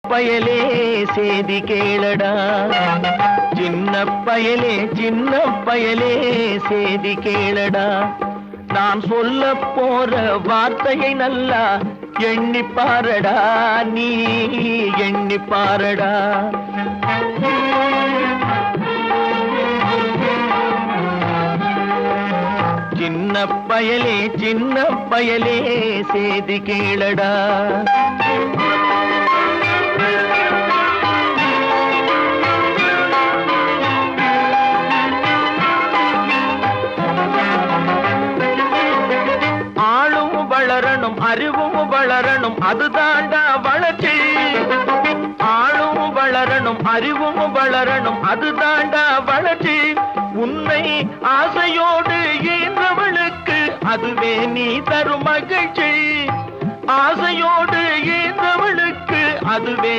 பயலே சேதி கேளடா, சின்ன பயலே சின்ன பயலே சேதி கேளடா. நான் சொல்ல போற வார்த்தையை நல்லா எண்ணி பாரடா, நீ எண்ணி பாரடா. சின்ன பயலே சேதி கேளடா. ஆளும் வளரணும் அறிவும் வளரணும் அதுதாண்டா வளர்ச்சி. ஆளும் வளரணும் அறிவும் வளரணும் அதுதாண்டா வளர்ச்சி. உன்னை ஆசையோடு ஈன்றவளுக்கு அதுவே நீ தரும் மகிழ்ச்சி. ஆசையோடு ஈன்றவளுக்கு அதுவே